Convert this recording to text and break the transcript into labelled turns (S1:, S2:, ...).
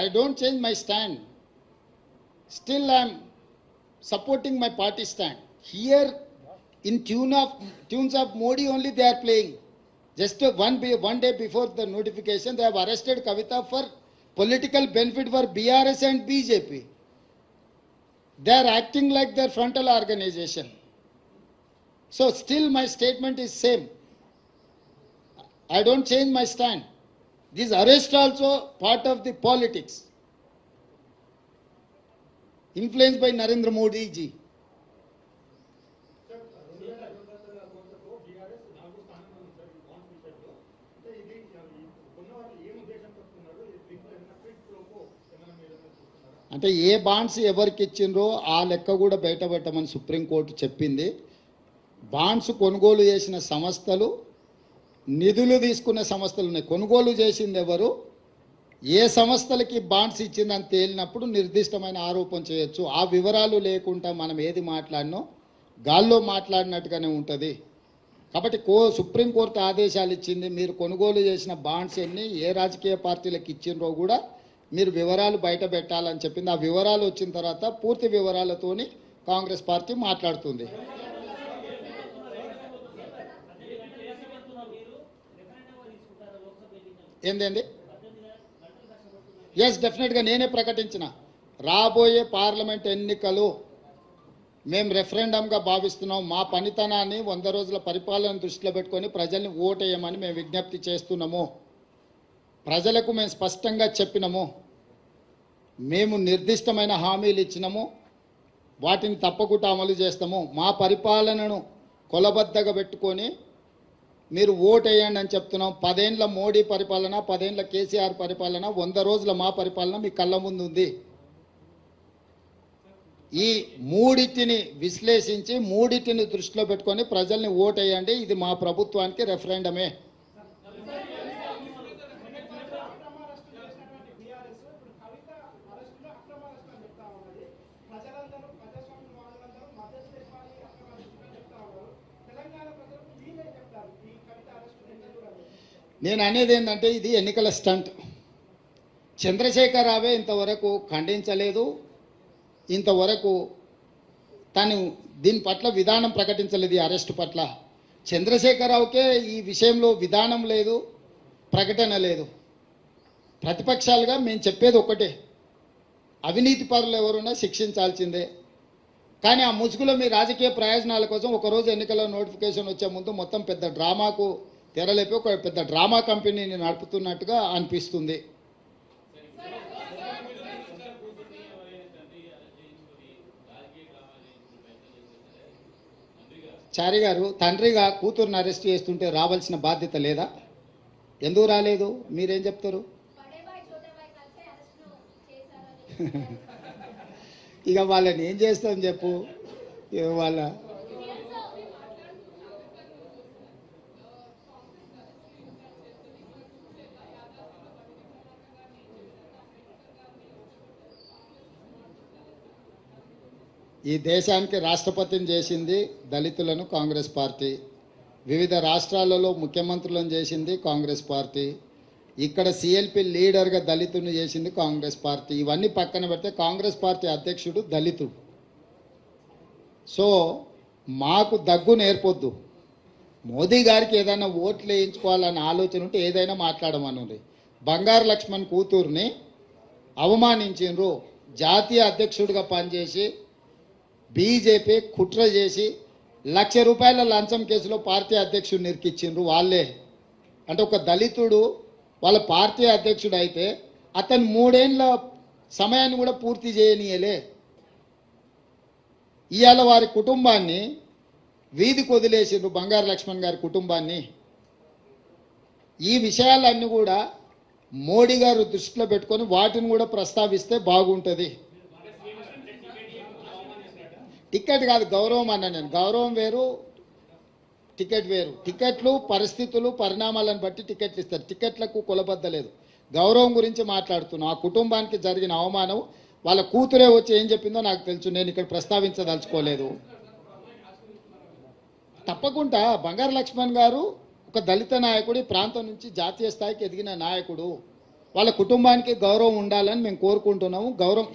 S1: I don't change my stand. Still I am supporting my party stand. Here in tunes of Modi only they are playing. Just one day before the notification, they have arrested Kavita for political benefit for BRS and BJP. They are acting like their frontal organization. So still my statement is same. I don't change my stand. This arrest also part of the politics, influenced by Narendra Modi ji. అంటే ఏ bonds ఎవరికి ఇచ్చిండ్రో ఆ లెక్క కూడా బయటపెట్టమని supreme court చెప్పింది. Bonds కొనుగోలు చేసిన సంస్థలు, నిధులు తీసుకున్న సంస్థలు ఉన్నాయి. కొనుగోలు చేసింది ఎవరు, ఏ సంస్థలకి బాండ్స్ ఇచ్చిందని తేలినప్పుడు నిర్దిష్టమైన ఆరోపణ చేయొచ్చు. ఆ వివరాలు లేకుండా మనం ఏది మాట్లాడినో గాల్లో మాట్లాడినట్టుగానే ఉంటుంది. కాబట్టి సుప్రీంకోర్టు ఆదేశాలు ఇచ్చింది, మీరు కొనుగోలు చేసిన బాండ్స్ ఎన్ని, ఏ రాజకీయ పార్టీలకు ఇచ్చిండ్రో కూడా మీరు వివరాలు బయట పెట్టాలని చెప్పింది. ఆ వివరాలు వచ్చిన తర్వాత పూర్తి వివరాలతోని కాంగ్రెస్ పార్టీ మాట్లాడుతుంది. ఏందండి? ఎస్, డెఫినెట్గా నేనే ప్రకటించిన రాబోయే పార్లమెంట్ ఎన్నికలు మేము రెఫరెండంగా భావిస్తున్నాం. మా పనితనాన్ని 100 రోజుల పరిపాలన దృష్టిలో పెట్టుకొని ప్రజల్ని ఓటేయమని మేము విజ్ఞప్తి చేస్తున్నాము. ప్రజలకు మేము స్పష్టంగా చెప్పినాము, మేము నిర్దిష్టమైన హామీలు ఇచ్చినాము, వాటిని తప్పకుండా అమలు చేస్తాము. మా పరిపాలనను కొలబద్దగా పెట్టుకొని మీరు ఓటేయండి అని చెప్తున్నాం. 10 ఏళ్ల మోడీ పరిపాలన, 10 ఏళ్ల కేసీఆర్ పరిపాలన, 100 రోజుల మా పరిపాలన మీ కళ్ళ ముందు ఉంది. ఈ మూడిటిని విశ్లేషించి మూడిటిని దృష్టిలో పెట్టుకొని ప్రజల్ని ఓటేయండి, ఇది మా ప్రభుత్వానికి రెఫరెండమే. నేను అనేది ఏంటంటే ఇది ఎన్నికల స్టంట్. చంద్రశేఖర్ రావే ఇంతవరకు ఖండించలేదు, ఇంతవరకు తను దీని పట్ల విధానం ప్రకటించలేదు. ఈ అరెస్టు పట్ల చంద్రశేఖరరావుకే ఈ విషయంలో విధానం లేదు, ప్రకటన లేదు. ప్రతిపక్షాలుగా మేము చెప్పేది ఒకటే, అవినీతి పరులు ఎవరున్నా శిక్షించాల్సిందే. కానీ ఆ ముసుగులో మీ రాజకీయ ప్రయోజనాల కోసం ఒకరోజు ఎన్నికల నోటిఫికేషన్ వచ్చే ముందు మొత్తం పెద్ద డ్రామాకు తెరలేపి ఒక పెద్ద డ్రామా కంపెనీని నడుపుతున్నట్టుగా అనిపిస్తుంది. చారి గారు తండ్రిగా కూతురుని అరెస్ట్ చేస్తుంటే రావాల్సిన బాధ్యత లేదా? ఎందుకు రాలేదు? మీరేం చెప్తారు? ఇక వాళ్ళని ఏం చేస్తాం చెప్పు. వాళ్ళ ఈ దేశానికి రాష్ట్రపతిని చేసింది దళితులను కాంగ్రెస్ పార్టీ, వివిధ రాష్ట్రాలలో ముఖ్యమంత్రులను చేసింది కాంగ్రెస్ పార్టీ, ఇక్కడ సిఎల్పి లీడర్గా దళితుని చేసింది కాంగ్రెస్ పార్టీ. ఇవన్నీ పక్కన పెడితే కాంగ్రెస్ పార్టీ అధ్యక్షుడు దళితుడు. సో మాకు దగ్గు నేర్పొద్దు. మోదీ గారికి ఏదైనా ఓట్లు వేయించుకోవాలన్న ఆలోచన ఉంటే ఏదైనా మాట్లాడమనుంది. బంగారు లక్ష్మణ్ కూతుర్ని అవమానించిండ్రు, జాతీయ అధ్యక్షుడిగా పనిచేసి బీజేపీ కుట్ర చేసి ₹1,00,000 లంచం కేసులో పార్టీ అధ్యక్షుడిని ఇరికిచ్చిండ్రు వాళ్ళే. అంటే ఒక దళితుడు వాళ్ళ పార్టీ అధ్యక్షుడు అయితే అతను 3 ఏళ్ల సమయాన్ని కూడా పూర్తి చేయనీయలే. ఇవాళ వారి కుటుంబాన్ని వీధికి వదిలేసిండ్రు, బంగారు లక్ష్మణ్ గారి కుటుంబాన్ని. ఈ విషయాలన్నీ కూడా మోడీ గారు దృష్టిలో పెట్టుకొని వాటిని కూడా ప్రస్తావిస్తే బాగుంటుంది. టికెట్ కాదు, గౌరవం అన్నా నేను. గౌరవం వేరు, టికెట్ వేరు. టికెట్లు పరిస్థితులు పరిణామాలను బట్టి టికెట్లు ఇస్తారు, టికెట్లకు కొలబద్దలేదు. గౌరవం గురించి మాట్లాడుతున్నాం. ఆ కుటుంబానికి జరిగిన అవమానం వాళ్ళ కూతురే వచ్చి ఏం చెప్పిందో నాకు తెలుసు, నేను ఇక్కడ ప్రస్తావించదలుచుకోలేదు. తప్పకుండా బంగారు లక్ష్మణ్ గారు ఒక దళిత నాయకుడు, ప్రాంతం నుంచి జాతీయ స్థాయికి ఎదిగిన నాయకుడు. వాళ్ళ కుటుంబానికి గౌరవం ఉండాలని మేము కోరుకుంటున్నాము. గౌరవం